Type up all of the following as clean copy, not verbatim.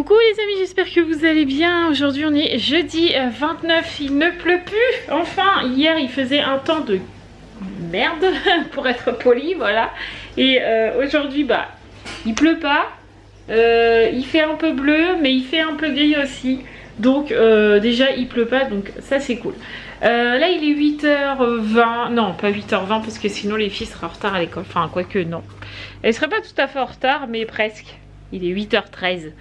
Coucou les amis, j'espère que vous allez bien. Aujourd'hui on est jeudi 29, il ne pleut plus. Enfin, hier il faisait un temps de merde pour être poli, voilà. Et aujourd'hui bah il pleut pas, il fait un peu bleu mais il fait un peu gris aussi. Donc déjà il pleut pas, donc ça c'est cool. Là il est 8h20, non pas 8h20 parce que sinon les filles seraient en retard à l'école. Enfin quoique non, elles seraient pas tout à fait en retard mais presque. Il est 8h13.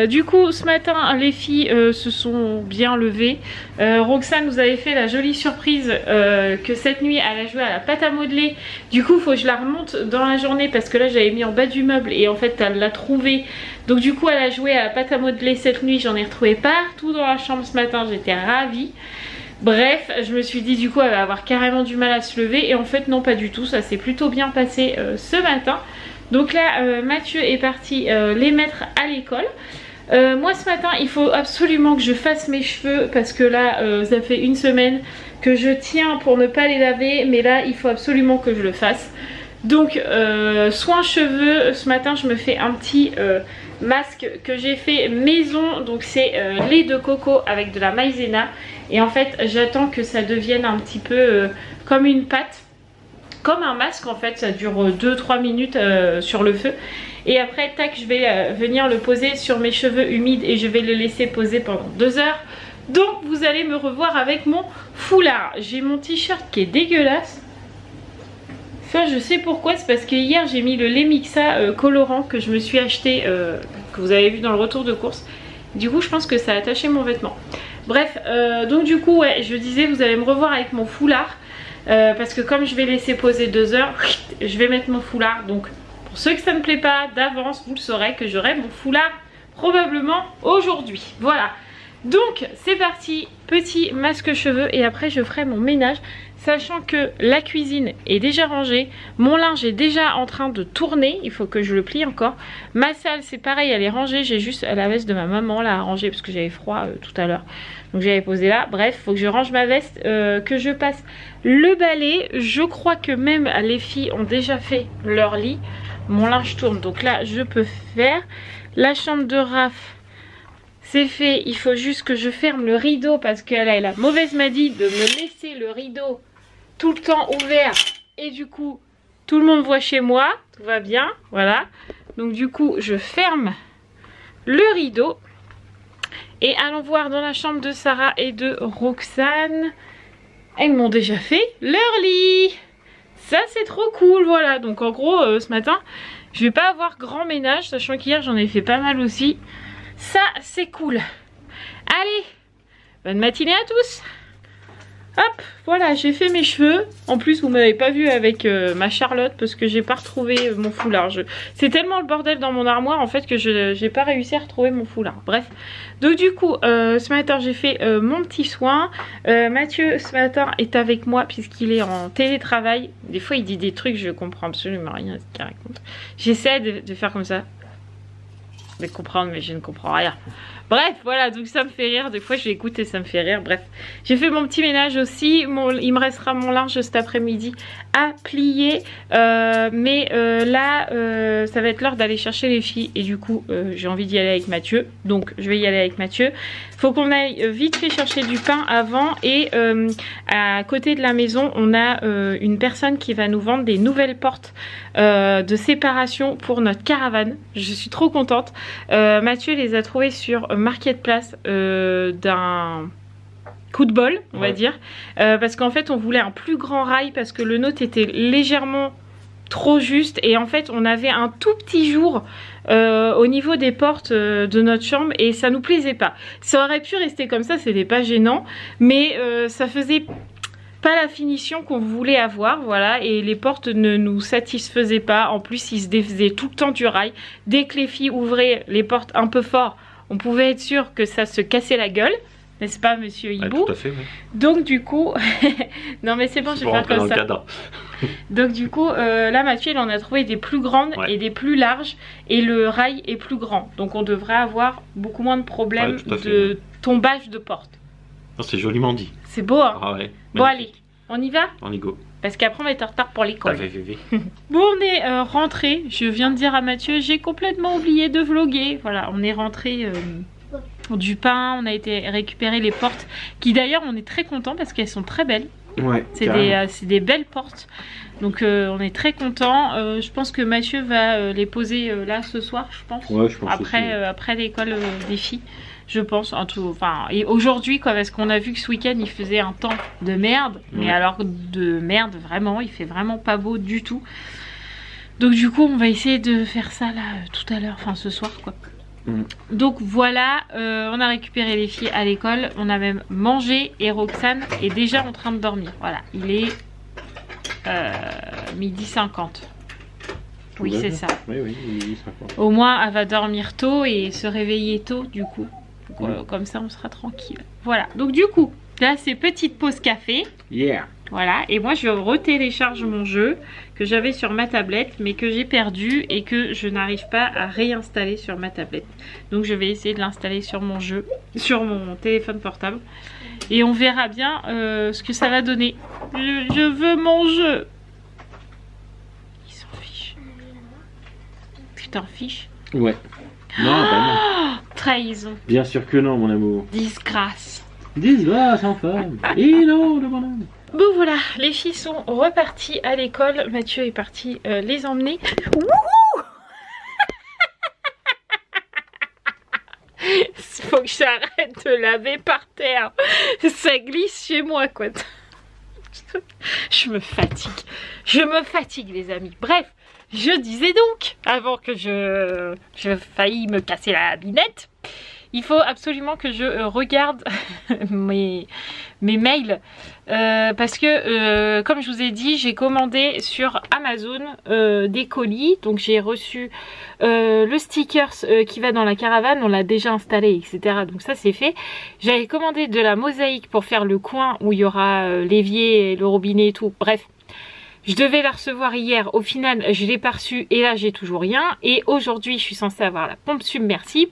Du coup ce matin les filles se sont bien levées. Roxane nous avait fait la jolie surprise que cette nuit elle a joué à la pâte à modeler. Du coup il faut que je la remonte dans la journée parce que là j'avais mis en bas du meuble et en fait elle l'a trouvé. Donc du coup elle a joué à la pâte à modeler cette nuit. J'en ai retrouvé partout dans la chambre ce matin, j'étais ravie. Bref, je me suis dit du coup elle va avoir carrément du mal à se lever. Et en fait non, pas du tout, ça s'est plutôt bien passé ce matin. Donc là Mathieu est parti les mettre à l'école. Moi ce matin il faut absolument que je fasse mes cheveux parce que là ça fait une semaine que je tiens pour ne pas les laver. Mais là il faut absolument que je le fasse. Donc soin cheveux, ce matin je me fais un petit masque que j'ai fait maison. Donc c'est lait de coco avec de la maïzena. Et en fait j'attends que ça devienne un petit peu comme une pâte, comme un masque en fait. Ça dure 2-3 minutes sur le feu. Et après tac, je vais venir le poser sur mes cheveux humides et je vais le laisser poser pendant 2 heures. Donc vous allez me revoir avec mon foulard. J'ai mon t-shirt qui est dégueulasse. Enfin je sais pourquoi, c'est parce que hier j'ai mis le lait Mixa colorant que je me suis acheté, que vous avez vu dans le retour de course. Du coup je pense que ça a attaché mon vêtement. Bref, donc du coup ouais, je disais vous allez me revoir avec mon foulard. Parce que comme je vais laisser poser 2 heures, je vais mettre mon foulard. Donc pour ceux que ça ne plaît pas d'avance, vous le saurez que j'aurai mon foulard probablement aujourd'hui. Voilà. Donc c'est parti, petit masque cheveux et après je ferai mon ménage. Sachant que la cuisine est déjà rangée, mon linge est déjà en train de tourner, il faut que je le plie encore. Ma salle c'est pareil, elle est rangée, j'ai juste la veste de ma maman là à ranger parce que j'avais froid tout à l'heure. Donc j'avais posé là, bref, il faut que je range ma veste, que je passe le balai. Je crois que même les filles ont déjà fait leur lit. Mon linge tourne, donc là je peux faire. La chambre de Raph, c'est fait, il faut juste que je ferme le rideau parce qu'elle a la mauvaise manie de me laisser le rideau tout le temps ouvert. Et du coup, tout le monde voit chez moi, tout va bien, voilà. Donc du coup, je ferme le rideau. Et allons voir dans la chambre de Sarah et de Roxane. Elles m'ont déjà fait leur lit. Ça, c'est trop cool, voilà. Donc en gros, ce matin, je vais pas avoir grand ménage, sachant qu'hier, j'en ai fait pas mal aussi. Ça c'est cool. Allez, bonne matinée à tous. Hop, voilà, j'ai fait mes cheveux. En plus vous m'avez pas vu avec ma Charlotte parce que j'ai pas retrouvé mon foulard. C'est tellement le bordel dans mon armoire en fait que j'ai pas réussi à retrouver mon foulard. Bref, donc du coup ce matin j'ai fait mon petit soin. Mathieu ce matin est avec moi puisqu'il est en télétravail. Des fois il dit des trucs, je comprends absolument rien à ce qu'il raconte. J'essaie de faire comme ça, de comprendre mais je ne comprends rien. Bref voilà, donc ça me fait rire. Des fois je l'écoute et ça me fait rire. Bref, j'ai fait mon petit ménage aussi. Il me restera mon linge cet après-midi à plier. Là ça va être l'heure d'aller chercher les filles. Et du coup j'ai envie d'y aller avec Mathieu. Donc je vais y aller avec Mathieu. Faut qu'on aille vite fait chercher du pain avant. Et à côté de la maison on a une personne qui va nous vendre des nouvelles portes de séparation pour notre caravane. Je suis trop contente. Mathieu les a trouvées sur Marketplace d'un coup de bol on va dire, parce qu'en fait on voulait un plus grand rail parce que le nôtre était légèrement trop juste et en fait on avait un tout petit jour au niveau des portes de notre chambre et ça nous plaisait pas. Ça aurait pu rester comme ça, c'était pas gênant, mais ça faisait pas la finition qu'on voulait avoir, voilà, et les portes ne nous satisfaisaient pas. En plus ils se défaisaient tout le temps du rail. Dès que les filles ouvraient les portes un peu fort, on pouvait être sûr que ça se cassait la gueule, n'est-ce pas monsieur Hibou? Tout à fait, oui. Donc du coup, non mais c'est bon, je vais faire comme ça. Donc du coup, là Mathieu il en a trouvé des plus grandes et des plus larges et le rail est plus grand. Donc on devrait avoir beaucoup moins de problèmes de tombage de porte. C'est joliment dit. C'est beau hein. Ah ouais, bon allez, on y va? On y go. Parce qu'après on va être en retard pour l'école. Ah, Bon, on est rentré. Je viens de dire à Mathieu, j'ai complètement oublié de vlogger. Voilà, on est rentré du pain. On a été récupérer les portes. Qui d'ailleurs, on est très content parce qu'elles sont très belles. Ouais. C'est des belles portes. Donc on est très content. Je pense que Mathieu va les poser là ce soir, je pense. Ouais, je pense après l'école des filles. Je pense, en tout, enfin, et aujourd'hui quoi, parce qu'on a vu que ce week-end il faisait un temps de merde, mais alors de merde vraiment, il fait vraiment pas beau du tout. Donc du coup on va essayer de faire ça là tout à l'heure, enfin ce soir quoi. Donc voilà, on a récupéré les filles à l'école, on a même mangé et Roxane est déjà en train de dormir. Voilà, il est 12h50. Oui, c'est ça. Oui, oui, 12h50. Au moins elle va dormir tôt et se réveiller tôt du coup. Comme ça on sera tranquille. Voilà, donc du coup là c'est petite pause café. Voilà, et moi je retélécharge mon jeu que j'avais sur ma tablette mais que j'ai perdu et que je n'arrive pas à réinstaller sur ma tablette. Donc je vais essayer de l'installer sur mon jeu, sur mon téléphone portable. Et on verra bien ce que ça va donner. Je veux mon jeu. Il s'en fiche. Tu t'en fiches? Ouais. Non, bah non. Oh, trahison. Bien sûr que non, mon amour. Disgrâce. Disgrâce en femme. Et non, le bonhomme. Bon voilà, les filles sont reparties à l'école. Mathieu est parti les emmener. Wouhou. Faut que j'arrête de laver par terre. Ça glisse chez moi quoi. Je me fatigue. Je me fatigue les amis. Bref, je disais donc, avant que je faillis me casser la binette, il faut absolument que je regarde mes mails parce que comme je vous ai dit, j'ai commandé sur Amazon des colis. Donc j'ai reçu le sticker qui va dans la caravane, on l'a déjà installé, etc. Donc ça c'est fait. J'avais commandé de la mosaïque pour faire le coin où il y aura l'évier, le robinet et tout. Bref. Je devais la recevoir hier, au final je l'ai pas reçue et là j'ai toujours rien. Et aujourd'hui je suis censée avoir la pompe submersible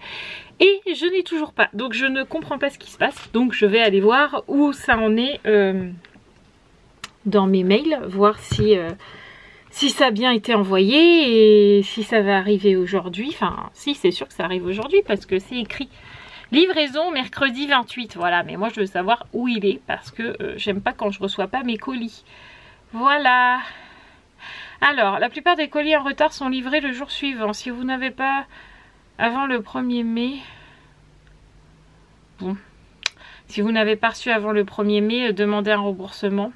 et je n'ai toujours pas. Donc je ne comprends pas ce qui se passe. Donc je vais aller voir où ça en est dans mes mails, voir si ça a bien été envoyé et si ça va arriver aujourd'hui. Enfin si, c'est sûr que ça arrive aujourd'hui parce que c'est écrit livraison mercredi 28. Voilà, mais moi je veux savoir où il est parce que j'aime pas quand je reçois pas mes colis. Voilà. Alors, la plupart des colis en retard sont livrés le jour suivant. Si vous n'avez pas avant le 1er mai... Bon. Si vous n'avez pas reçu avant le 1er mai, demandez un remboursement.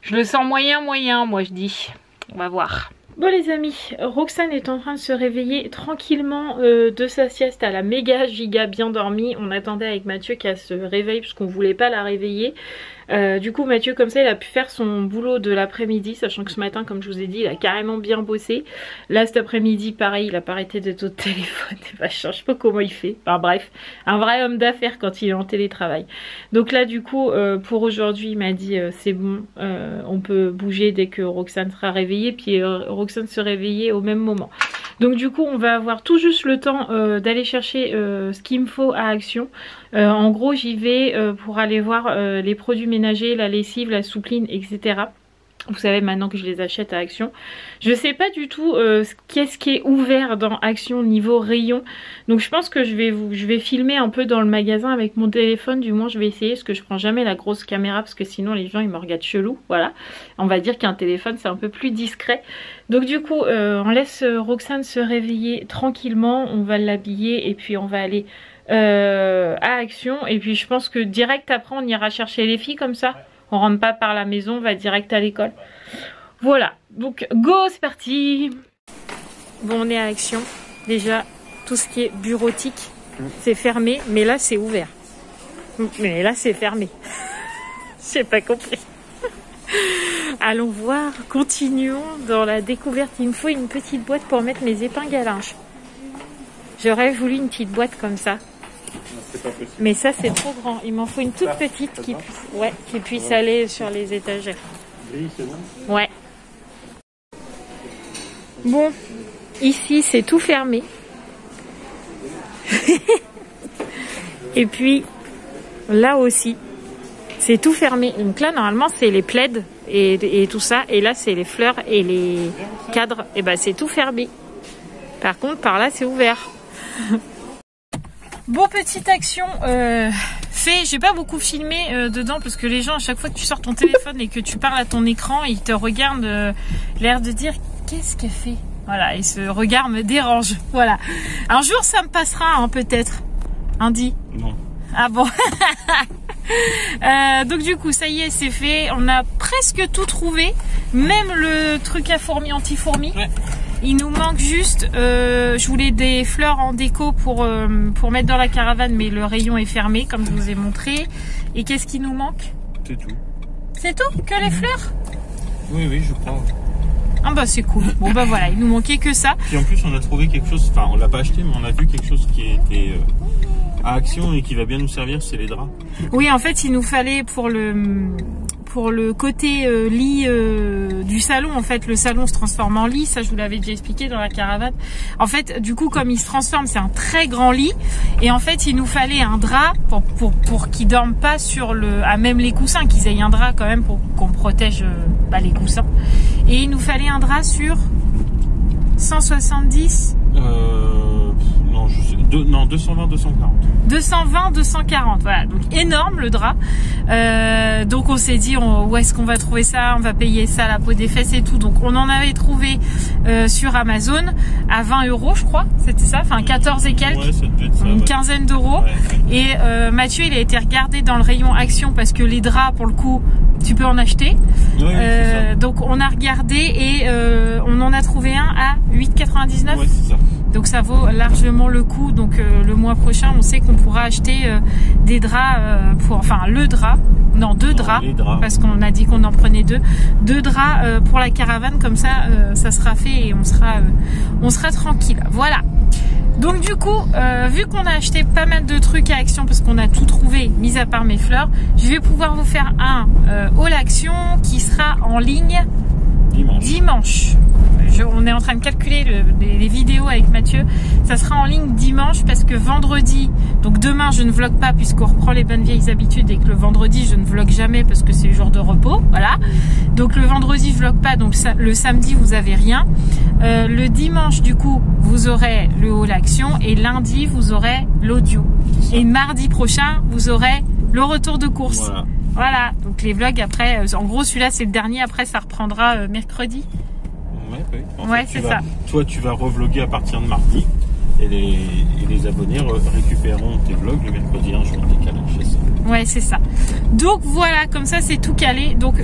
Je le sens moyen, moi je dis. On va voir. Bon les amis, Roxane est en train de se réveiller tranquillement de sa sieste. Elle a méga giga bien dormi. On attendait avec Mathieu qu'elle se réveille parce qu'on voulait pas la réveiller. Du coup Mathieu comme ça il a pu faire son boulot de l'après-midi, sachant que ce matin comme je vous ai dit il a carrément bien bossé. Là cet après-midi pareil, il a pas arrêté d'être au téléphone. Bah, je sais pas comment il fait, enfin bref, un vrai homme d'affaires quand il est en télétravail. Donc là du coup pour aujourd'hui il m'a dit c'est bon, on peut bouger dès que Roxane sera réveillée. Puis Roxane se réveillait au même moment. Donc du coup on va avoir tout juste le temps d'aller chercher ce qu'il me faut à Action. En gros j'y vais pour aller voir les produits ménagers, la lessive, la soupline, etc. Vous savez maintenant que je les achète à Action. Je sais pas du tout qu'est-ce qui est ouvert dans Action niveau rayon. Donc je pense que je vais filmer un peu dans le magasin avec mon téléphone. Du moins je vais essayer parce que je prends jamais la grosse caméra parce que sinon les gens ils me regardent chelou. Voilà. On va dire qu'un téléphone c'est un peu plus discret. Donc du coup on laisse Roxane se réveiller tranquillement. On va l'habiller et puis on va aller à Action. Et puis je pense que direct après on ira chercher les filles comme ça. On rentre pas par la maison, on va direct à l'école. Voilà, donc go, c'est parti. Bon, on est à Action. Déjà, tout ce qui est bureautique, c'est fermé, mais là c'est ouvert. Mais là c'est fermé. J'ai pas compris. Allons voir, continuons dans la découverte. Il me faut une petite boîte pour mettre mes épingles à linge. J'aurais voulu une petite boîte comme ça. Mais ça c'est trop grand, il m'en faut une toute petite qui puisse aller sur les étagères. Oui, c'est bon. Ouais. Bon, ici c'est tout fermé. Et puis là aussi c'est tout fermé. Donc là normalement c'est les plaids et tout ça. Et là, c'est les fleurs et les cadres. Et ben, c'est tout fermé. Par contre, par là, c'est ouvert. Bon, petite action fait. J'ai pas beaucoup filmé dedans parce que les gens, à chaque fois que tu sors ton téléphone et que tu parles à ton écran, ils te regardent l'air de dire qu'est-ce qu'elle fait. Voilà, et ce regard me dérange. Voilà. Un jour, ça me passera, hein, peut-être. Andy? Non. Ah bon. Donc du coup, ça y est, c'est fait. On a presque tout trouvé, même le truc à fourmis, anti-fourmis. Ouais. Il nous manque juste, je voulais des fleurs en déco pour mettre dans la caravane, mais le rayon est fermé, comme je vous ai montré. Et qu'est-ce qui nous manque? C'est tout. C'est tout? Que les fleurs? Oui, je crois. Ah bah c'est cool. Bon bah voilà, il nous manquait que ça. Puis en plus, on a trouvé quelque chose, enfin on l'a pas acheté, mais on a vu quelque chose qui était à Action et qui va bien nous servir, c'est les draps. Oui, en fait, il nous fallait pour le côté lit du salon, en fait, le salon se transforme en lit, ça je vous l'avais déjà expliqué dans la caravane. En fait, du coup, comme il se transforme, c'est un très grand lit, et en fait, il nous fallait un drap pour qu'ils dorment pas sur même les coussins, qu'ils aient un drap quand même pour qu'on protège les coussins. Et il nous fallait un drap sur 170. Non, je sais. 220, 240. 220, 240, voilà, donc énorme le drap. Donc on s'est dit où est-ce qu'on va trouver ça, on va payer ça à la peau des fesses et tout. Donc on en avait trouvé sur Amazon à 20 € je crois, c'était ça, enfin 14 et quelques, ouais, ça devait être ça, une quinzaine d'euros. Ouais. Et Mathieu il a été regardé dans le rayon Action parce que les draps pour le coup tu peux en acheter. Ouais, donc on a regardé et on en a trouvé un à 8,99. Ouais, c'est ça. Donc ça vaut largement le coup. Donc le mois prochain, on sait qu'on pourra acheter des draps deux draps, parce qu'on a dit qu'on en prenait deux draps pour la caravane. Comme ça, ça sera fait et on sera tranquille. Voilà. Donc du coup, vu qu'on a acheté pas mal de trucs à Action parce qu'on a tout trouvé, mis à part mes fleurs, je vais pouvoir vous faire un haul Action qui sera en ligne dimanche. On est en train de calculer les vidéos avec Mathieu. Ça sera en ligne dimanche parce que vendredi, donc demain je ne vlog pas puisqu'on reprend les bonnes vieilles habitudes et que le vendredi je ne vlog jamais parce que c'est le jour de repos. Voilà. Donc le vendredi je vlog pas, donc le samedi vous avez rien. Le dimanche du coup vous aurez le haul Action et lundi vous aurez l'audio. Et mardi prochain vous aurez le retour de course. Voilà. Donc les vlogs après, en gros celui-là c'est le dernier, après ça reprendra mercredi. Ouais, c'est ça. Toi, tu vas revloguer à partir de mardi et les abonnés récupéreront tes vlogs le mercredi, un jour de décalage. Ouais, c'est ça. Donc voilà, comme ça c'est tout calé. Donc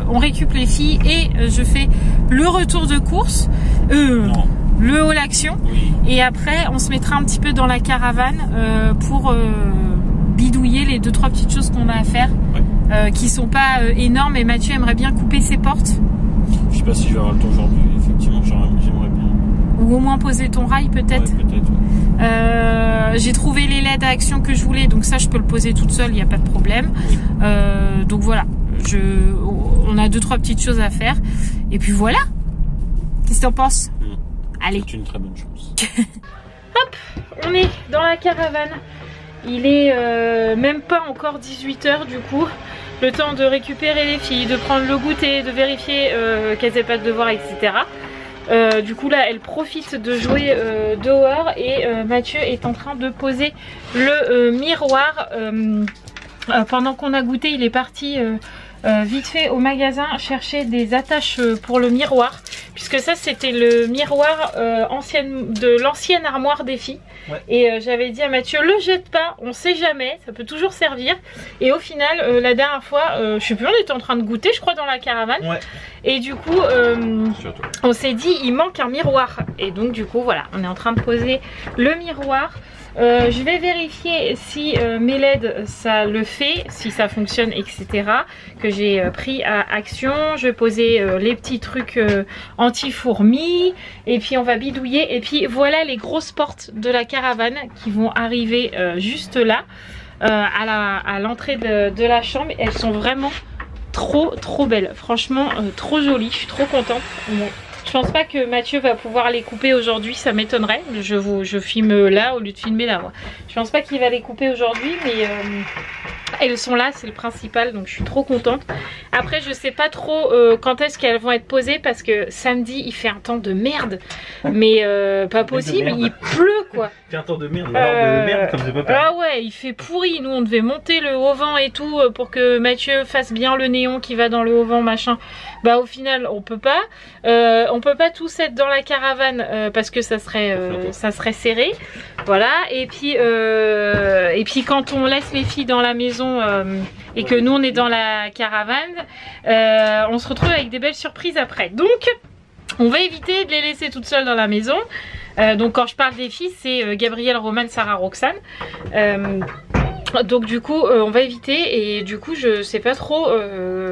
on récupère les filles et je fais le retour de course, le haul Action. Oui. Et après on se mettra un petit peu dans la caravane pour bidouiller les 2-3 petites choses qu'on a à faire, qui sont pas énormes. Et Mathieu aimerait bien couper ses portes. Je sais pas si je vais avoir le temps aujourd'hui, effectivement, j'aimerais bien. Ou au moins poser ton rail peut-être. Ouais, peut-être. Ouais. J'ai trouvé les LED à Action que je voulais, donc ça je peux le poser toute seule, il n'y a pas de problème. Donc voilà, on a 2-3 petites choses à faire. Et puis voilà. Qu'est-ce que t'en penses? Allez. C'est une très bonne chose. Hop, on est dans la caravane. Il est même pas encore 18 h du coup. Le temps de récupérer les filles, de prendre le goûter, de vérifier qu'elles n'aient pas de devoirs, etc. Du coup là, elle profite de jouer dehors et Mathieu est en train de poser le miroir. Pendant qu'on a goûté, il est parti vite fait au magasin chercher des attaches pour le miroir. Puisque ça c'était le miroir de l'ancienne armoire des filles. Ouais. Et j'avais dit à Mathieu, le jette pas, on sait jamais, ça peut toujours servir. Et au final, la dernière fois, je sais plus, on était en train de goûter, je crois, dans la caravane. Ouais. Et du coup, on s'est dit, il manque un miroir. Et donc du coup, voilà, on est en train de poser le miroir. Je vais vérifier si mes LED ça le fait, si ça fonctionne, etc. Que j'ai pris à Action. Je vais poser les petits trucs anti-fourmis et puis on va bidouiller. Et puis voilà les grosses portes de la caravane qui vont arriver juste là à l'entrée de la chambre. Elles sont vraiment trop belles, franchement trop jolies. Je suis trop contente. Je pense pas que Mathieu va pouvoir les couper aujourd'hui, ça m'étonnerait. Je filme là au lieu de filmer là. Je pense pas qu'il va les couper aujourd'hui, mais Elles sont là, c'est le principal, donc je suis trop contente. Après je sais pas trop quand est-ce qu'elles vont être posées parce que samedi il fait un temps de merde. Mais pas possible, il pleut quoi. Il fait un temps de merde, alors de merde comme c'est pas permis. Ah ouais, il fait pourri. Nous on devait monter le haut-vent et tout pour que Mathieu fasse bien le néon qui va dans le haut-vent machin. Bah au final on peut pas. On peut pas tous être dans la caravane parce que ça serait serré. Voilà, et puis quand on laisse les filles dans la maison et que nous on est dans la caravane, on se retrouve avec des belles surprises après. Donc on va éviter de les laisser toutes seules dans la maison. Donc quand je parle des filles, c'est Gabrielle, Romane, Sarah, Roxane. Donc du coup on va éviter, et du coup je sais pas trop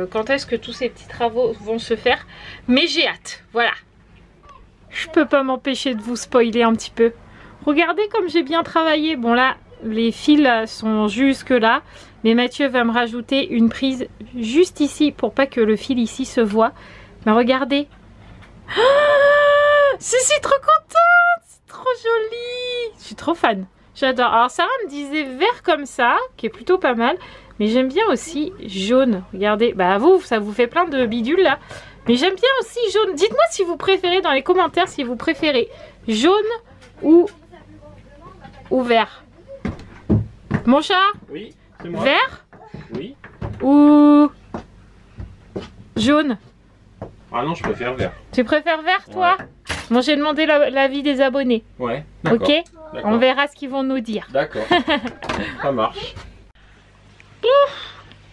quand est-ce que tous ces petits travaux vont se faire, mais j'ai hâte. Voilà, je peux pas m'empêcher de vous spoiler un petit peu. Regardez comme j'ai bien travaillé. Bon là les fils sont jusque là, mais Mathieu va me rajouter une prise juste ici pour pas que le fil ici se voit. Mais regardez, je suis trop contente, c'est trop joli, je suis trop fan, j'adore. Alors Sarah me disait vert comme ça, qui est plutôt pas mal, mais j'aime bien aussi jaune. Regardez, bah vous, ça vous fait plein de bidules là, mais j'aime bien aussi jaune. Dites-moi si vous préférez dans les commentaires, si vous préférez jaune ou vert. Mon chat? Oui, c'est moi. Vert? Oui. Ou jaune? Ah non, je préfère vert. Tu préfères vert toi? Ouais. Bon, j'ai demandé l'avis des abonnés. Ouais. Ok, on verra ce qu'ils vont nous dire. D'accord. Ça marche.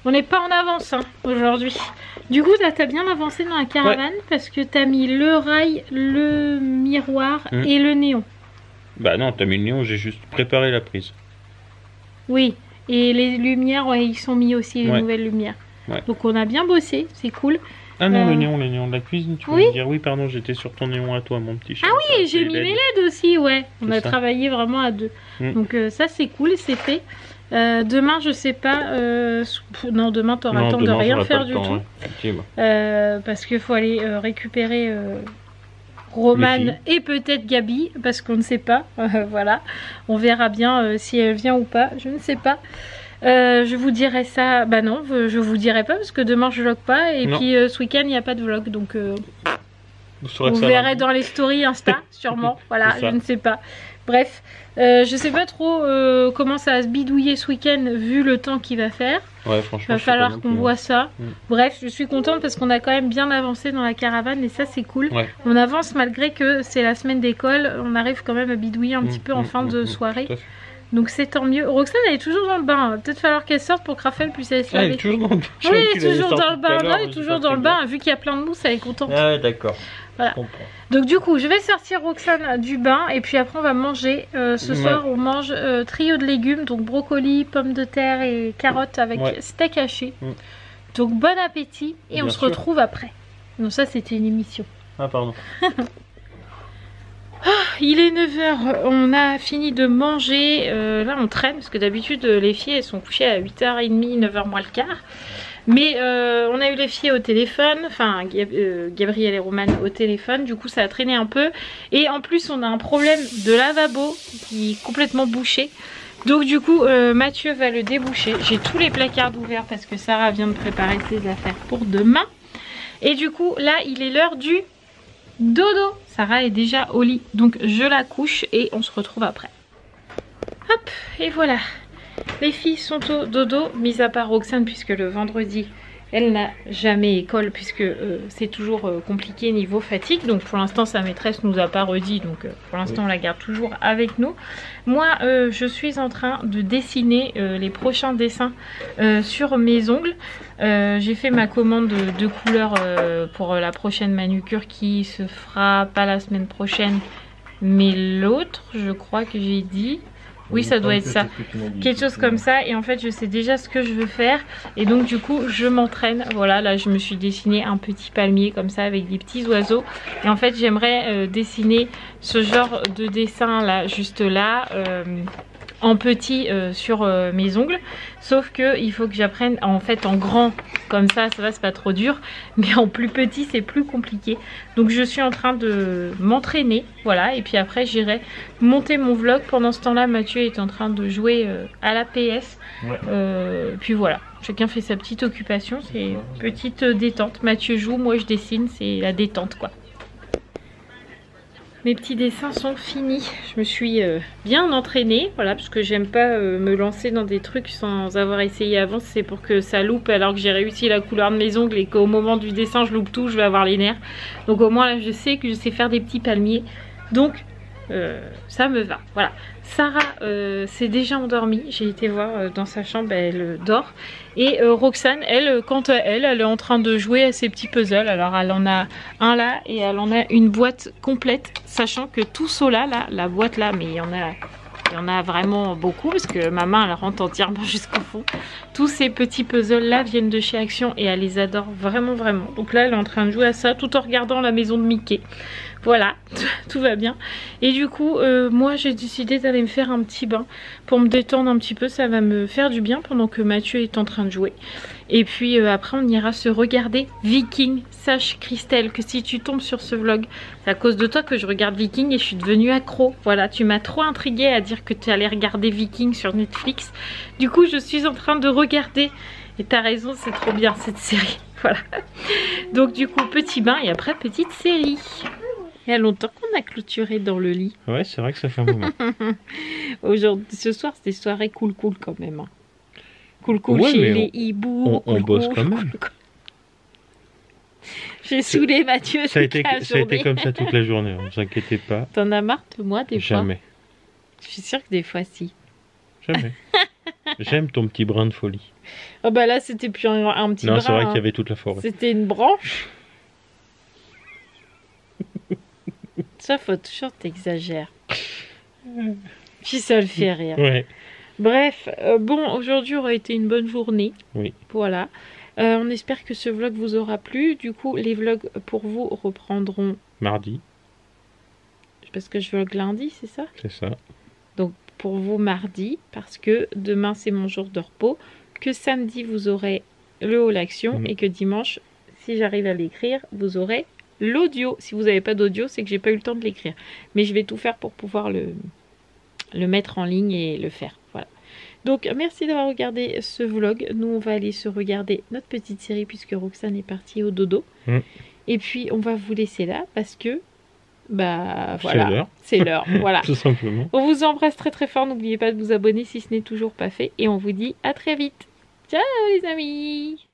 On n'est pas en avance hein, aujourd'hui. Du coup, là, t'as bien avancé dans la caravane parce que t'as mis le rail, le miroir et le néon. Bah non, t'as mis le néon, j'ai juste préparé la prise. Oui, et les lumières, ouais, ils sont mis aussi, les nouvelles lumières. Ouais. Donc on a bien bossé, c'est cool. Ah non, le néon de la cuisine, tu veux dire? Oui, pardon, j'étais sur ton néon à toi, mon petit chat. Ah oui, j'ai mis mes LED aussi, ouais. On a travaillé vraiment à deux. Donc ça, c'est cool, c'est fait. Demain, je sais pas. Non, demain, t'auras le temps de rien faire du tout. Parce qu'il faut aller récupérer Romane et peut-être Gabi, parce qu'on ne sait pas. Voilà, on verra bien si elle vient ou pas, je ne sais pas. Je vous dirai ça. Bah non, je vous dirai pas parce que demain je vlog pas, et puis ce week-end il n'y a pas de vlog, donc vous verrez dans les stories Insta sûrement. Voilà, je ne sais pas. Bref, je sais pas trop comment ça va se bidouiller ce week-end vu le temps qu'il va faire. Ouais, franchement, il va falloir qu'on voit ça. Bref, je suis contente parce qu'on a quand même bien avancé dans la caravane et ça c'est cool. On avance malgré que c'est la semaine d'école, on arrive quand même à bidouiller un petit peu en fin de soirée. Donc c'est tant mieux. Roxane elle est toujours dans le bain. Peut-être falloir qu'elle sorte pour que Raphaël puisse aller se laver. Elle est toujours dans le bain. Oui, elle est toujours dans le bain. Elle est toujours dans le bain. Vu qu'il y a plein de mousse, elle est contente. Ah d'accord. Voilà. Donc du coup, je vais sortir Roxane du bain et puis après on va manger. Ce soir, on mange trio de légumes, donc brocoli, pommes de terre et carottes avec steak haché. Donc bon appétit et on se retrouve après. Non, ça c'était une émission. Ah pardon. Il est 9 h, on a fini de manger, là on traîne parce que d'habitude les filles elles sont couchées à 8h30, 9h moins le quart. Mais on a eu les filles au téléphone, enfin Gabrielle et Romane au téléphone, du coup ça a traîné un peu. Et en plus on a un problème de lavabo qui est complètement bouché. Donc du coup Mathieu va le déboucher. J'ai tous les placards ouverts parce que Sarah vient de préparer ses affaires pour demain. Et du coup là il est l'heure du dodo. Sarah est déjà au lit, donc je la couche et on se retrouve après. Hop, et voilà. Les filles sont au dodo, mis à part Roxane puisque le vendredi elle n'a jamais école puisque c'est toujours compliqué niveau fatigue. Donc pour l'instant sa maîtresse nous a pas redit, donc pour l'instant on la garde toujours avec nous. Moi je suis en train de dessiner les prochains dessins sur mes ongles. J'ai fait ma commande de couleurs pour la prochaine manucure qui se fera pas la semaine prochaine mais l'autre, je crois que j'ai dit. Oui, ça doit être ça, quelque chose comme ça. Et en fait je sais déjà ce que je veux faire et donc du coup je m'entraîne. Voilà, là je me suis dessiné un petit palmier comme ça avec des petits oiseaux. Et en fait j'aimerais dessiner ce genre de dessin là, juste là, en petit sur mes ongles, sauf que il faut que j'apprenne en fait en grand, comme ça va, c'est pas trop dur, mais en plus petit c'est plus compliqué. Donc je suis en train de m'entraîner, voilà, et puis après j'irai monter mon vlog. Pendant ce temps là Mathieu est en train de jouer à la PS, puis voilà, chacun fait sa petite occupation, c'est petite détente. Mathieu joue, moi je dessine, c'est la détente quoi. Mes petits dessins sont finis. Je me suis bien entraînée, voilà, parce que j'aime pas me lancer dans des trucs sans avoir essayé avant. C'est pour que ça loupe alors que j'ai réussi la couleur de mes ongles et qu'au moment du dessin je loupe tout, je vais avoir les nerfs. Donc au moins là je sais que je sais faire des petits palmiers. Donc ça me va, voilà. Sarah s'est déjà endormie, j'ai été voir dans sa chambre, elle dort. Et Roxane, elle, quant à elle, elle est en train de jouer à ses petits puzzles. Alors elle en a un là et elle en a une boîte complète, sachant que tout cela là, la boîte là, mais il y en a vraiment beaucoup parce que ma main elle rentre entièrement jusqu'au fond. Tous ces petits puzzles là viennent de chez Action et elle les adore vraiment vraiment. Donc là elle est en train de jouer à ça tout en regardant la maison de Mickey. Voilà, tout va bien. Et du coup, moi j'ai décidé d'aller me faire un petit bain pour me détendre un petit peu. Ça va me faire du bien pendant que Mathieu est en train de jouer. Et puis après on ira se regarder Viking. Sache Christelle que si tu tombes sur ce vlog, c'est à cause de toi que je regarde Viking et je suis devenue accro. Voilà, tu m'as trop intriguée à dire que tu allais regarder Viking sur Netflix. Du coup je suis en train de regarder. Et t'as raison, c'est trop bien cette série. Voilà. Donc du coup petit bain et après petite série. Il y a longtemps qu'on a clôturé dans le lit. Ouais, c'est vrai que ça fait un moment. Aujourd'hui, ce soir, c'était soirée cool quand même. Hein. Cool chez les hiboux. On bosse quand même. J'ai saoulé Mathieu. Ça a été comme ça toute la journée, ne vous inquiétez pas. T'en as marre de moi des fois? Jamais. Je suis sûre que des fois si. Jamais. J'aime ton petit brin de folie. Oh bah là, c'était plus un petit brin. Non, c'est vrai qu'il y avait toute la forêt. C'était une branche. Ça, faut toujours t'exagérer. Puis ça le fait rire. Ouais. Bref, bon, aujourd'hui aurait été une bonne journée. Oui. Voilà. On espère que ce vlog vous aura plu. Du coup, les vlogs pour vous reprendront mardi. Parce que je vlog lundi, c'est ça? C'est ça. Donc pour vous mardi, parce que demain c'est mon jour de repos. Que samedi vous aurez le haul action et que dimanche, si j'arrive à l'écrire, vous aurez l'audio. Si vous n'avez pas d'audio, c'est que j'ai pas eu le temps de l'écrire. Mais je vais tout faire pour pouvoir le mettre en ligne et le faire. Voilà. Donc merci d'avoir regardé ce vlog. Nous on va aller se regarder notre petite série puisque Roxane est partie au dodo. Et puis on va vous laisser là parce que bah voilà, c'est l'heure. Voilà. Tout simplement. On vous embrasse très très fort. N'oubliez pas de vous abonner si ce n'est toujours pas fait. Et on vous dit à très vite. Ciao les amis.